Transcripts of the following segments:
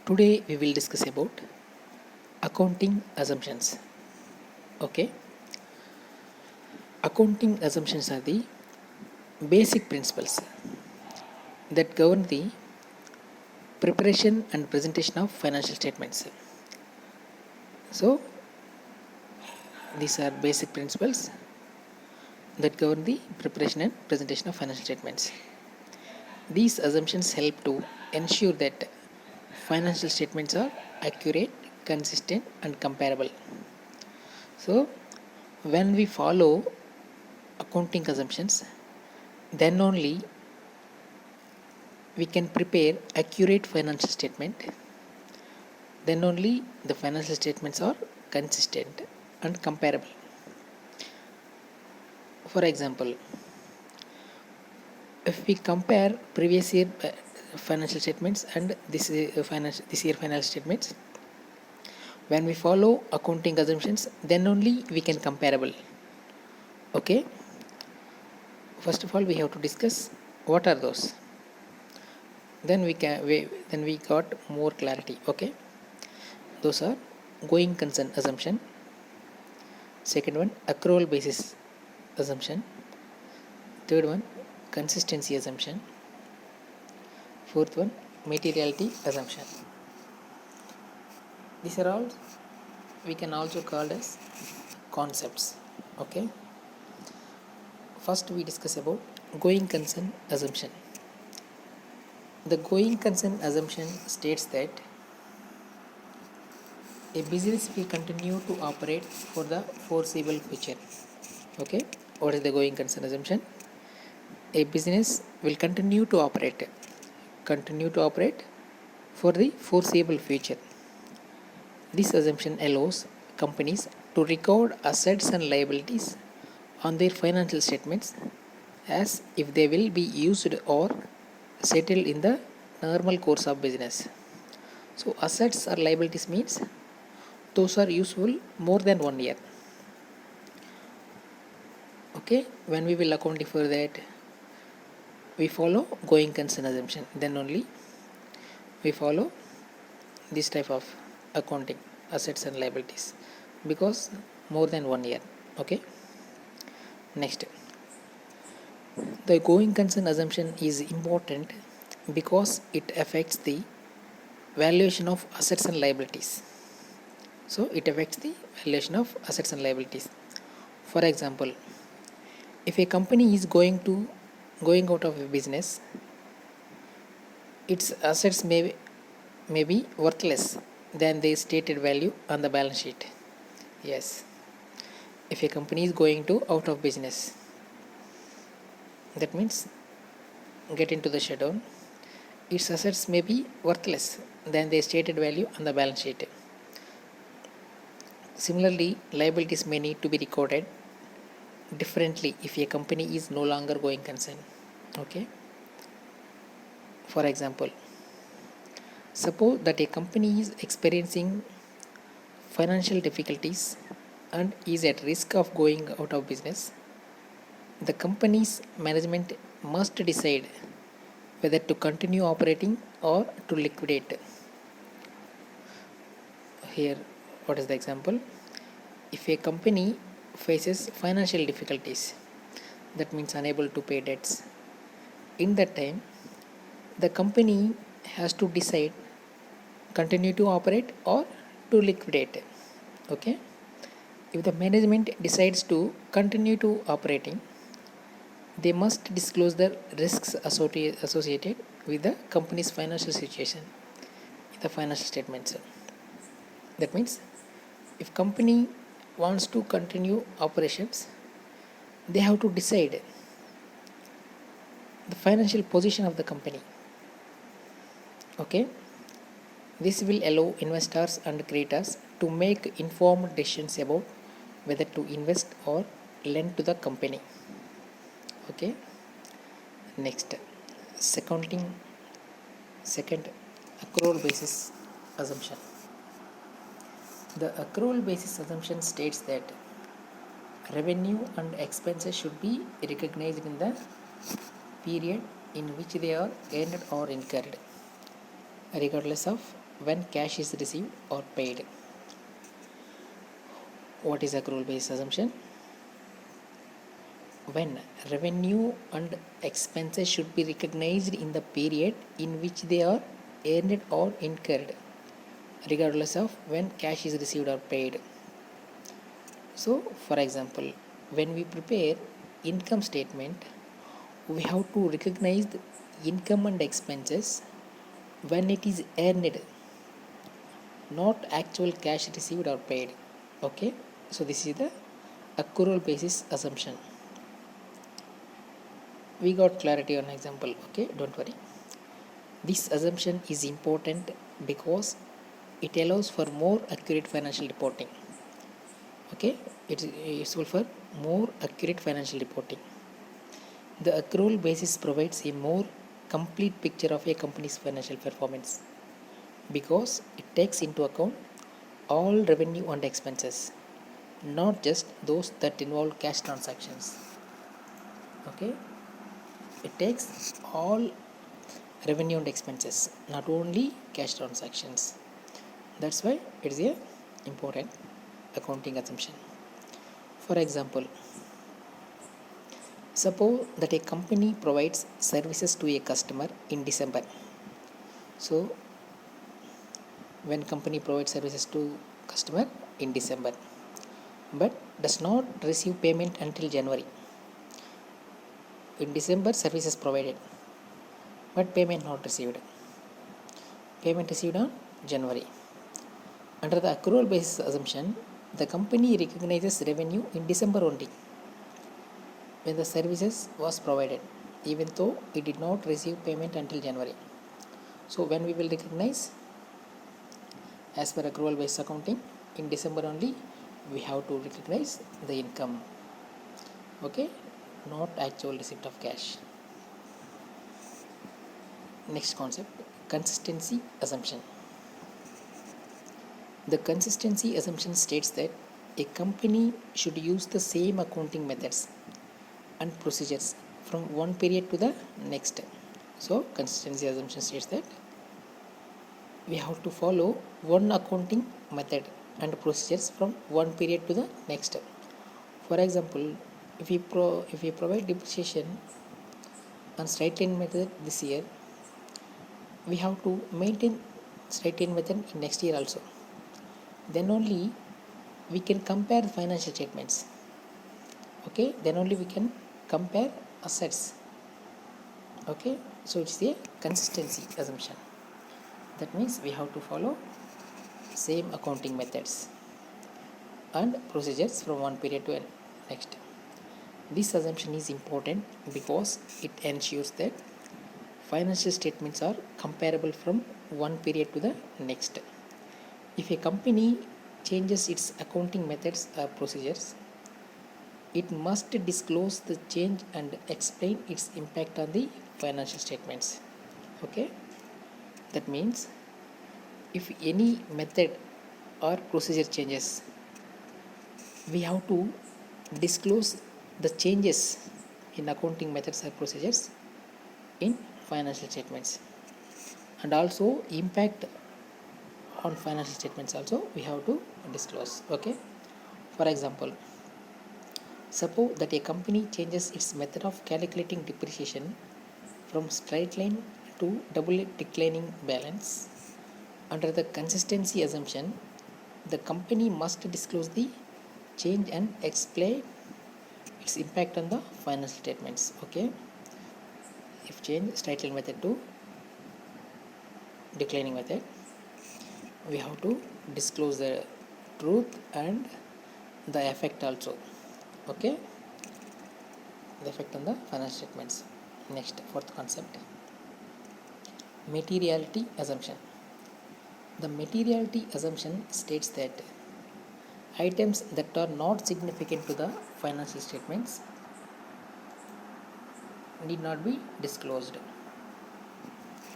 Today we will discuss about accounting assumptions. Okay, accounting assumptions are the basic principles that govern the preparation and presentation of financial statements. So, these are basic principles that govern the preparation and presentation of financial statements. These assumptions help to ensure that financial statements are accurate, consistent, and comparable. So, when we follow accounting assumptions, then only we can prepare accurate financial statement. Then only the financial statements are consistent and comparable. For example, if we compare previous year financial statements and this year financial statements, when we follow accounting assumptions, then only we can comparable. Okay, first of all we have to discuss what are those, then we got more clarity. Okay, those are going concern assumption, second one accrual basis assumption, third one consistency assumption, fourth one materiality assumption. These are all we can also call as concepts. Okay, first we discuss about going concern assumption. The going concern assumption states that a business will continue to operate for the foreseeable future. Okay, what is the going concern assumption? A business will continue to operate for the foreseeable future. This assumption allows companies to record assets and liabilities on their financial statements as if they will be used or settled in the normal course of business. So assets or liabilities means those are useful more than 1 year. Okay, when we will account for that, we follow going concern assumption, then only we follow this type of accounting assets and liabilities because more than 1 year. Okay, next, the going concern assumption is important because it affects the valuation of assets and liabilities. So it affects the valuation of assets and liabilities. For example, if a company is going out of a business, its assets may be worthless than the stated value on the balance sheet. Yes, if a company is going out of business, that means get into the shutdown, its assets may be worthless than the stated value on the balance sheet. Similarly, liabilities may need to be recorded differently if a company is no longer going concern. Okay, for example, suppose that a company is experiencing financial difficulties and is at risk of going out of business. The company's management must decide whether to continue operating or to liquidate. Here, what is the example? If a company faces financial difficulties, that means unable to pay debts, in that time the company has to decide continue to operate or to liquidate. Okay, if the management decides to continue to operating, they must disclose the risks associated with the company's financial situation in the financial statements. That means if company wants to continue operations, they have to decide the financial position of the company. Okay, this will allow investors and creditors to make informed decisions about whether to invest or lend to the company. Okay, next, second accrual basis assumption. The accrual basis assumption states that revenue and expenses should be recognized in the period in which they are earned or incurred, regardless of when cash is received or paid. What is accrual based assumption? When revenue and expenses should be recognized in the period in which they are earned or incurred, regardless of when cash is received or paid. So, for example, when we prepare income statement, we have to recognize the income and expenses when it is earned, not actual cash received or paid. Okay, so this is the accrual basis assumption. We got clarity on example. Okay, don't worry. This assumption is important because it allows for more accurate financial reporting. Okay, it's useful for more accurate financial reporting. The accrual basis provides a more complete picture of a company's financial performance because it takes into account all revenue and expenses, not just those that involve cash transactions. Okay, it takes all revenue and expenses, not only cash transactions. That's why it is a important accounting assumption. For example, suppose that a company provides services to a customer in December. So when company provides services to customer in December but does not receive payment until January. In December services provided but payment not received. Payment received on January. Under the accrual basis assumption, the company recognizes revenue in December only when the services was provided, even though it did not receive payment until January. So when we will recognize, as per accrual based accounting, in December only we have to recognize the income. Okay, not actual receipt of cash. Next concept, consistency assumption. The consistency assumption states that a company should use the same accounting methods and procedures from one period to the next. So consistency assumption states that we have to follow one accounting method and procedures from one period to the next. For example, if we provide depreciation on straight line method this year, we have to maintain straight line method in next year also. Then only we can compare the financial statements. Okay, then only we can compare assets. Okay, so it's a consistency assumption. That means we have to follow same accounting methods and procedures from one period to next. This assumption is important because it ensures that financial statements are comparable from one period to the next. If a company changes its accounting methods or procedures, it must disclose the change and explain its impact on the financial statements. Okay, that means if any method or procedure changes, we have to disclose the changes in accounting methods or procedures in financial statements, and also impact on financial statements also we have to disclose. Okay, for example, suppose that a company changes its method of calculating depreciation from straight line to double declining balance. Under the consistency assumption, the company must disclose the change and explain its impact on the financial statements. Okay, if change straight line method to declining method, we have to disclose the truth and the effect also. Okay, the effect on the financial statements. Next, fourth concept, materiality assumption. The materiality assumption states that items that are not significant to the financial statements need not be disclosed.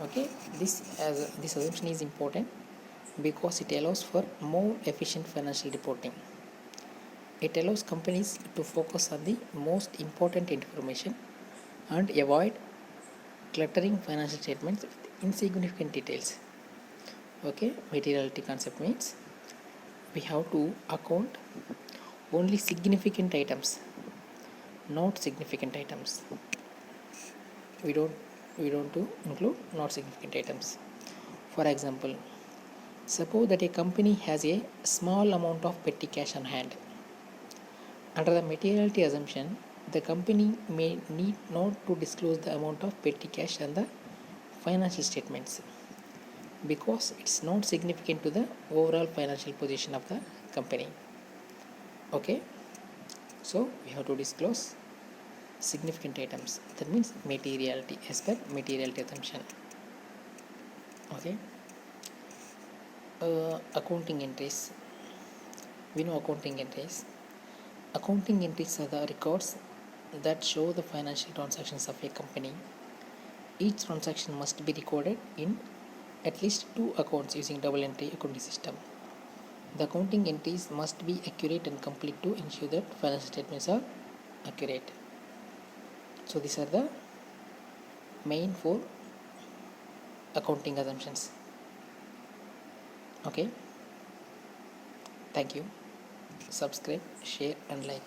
Okay, this assumption is important because it allows for more efficient financial reporting. It allows companies to focus on the most important information and avoid cluttering financial statements with insignificant details. Okay, materiality concept means we have to account only significant items, not significant items. We don't to include not significant items. For example, suppose that a company has a small amount of petty cash on hand. Under the materiality assumption, the company may need not to disclose the amount of petty cash on the financial statements because it's not significant to the overall financial position of the company. Okay, so we have to disclose significant items, that means materiality as per materiality assumption. Okay, accounting entries. We know accounting entries. Accounting entries are the records that show the financial transactions of a company. Each transaction must be recorded in at least 2 accounts using double entry accounting system. The accounting entries must be accurate and complete to ensure that financial statements are accurate. So these are the main 4 accounting assumptions. Okay, thank you. Subscribe, share and like.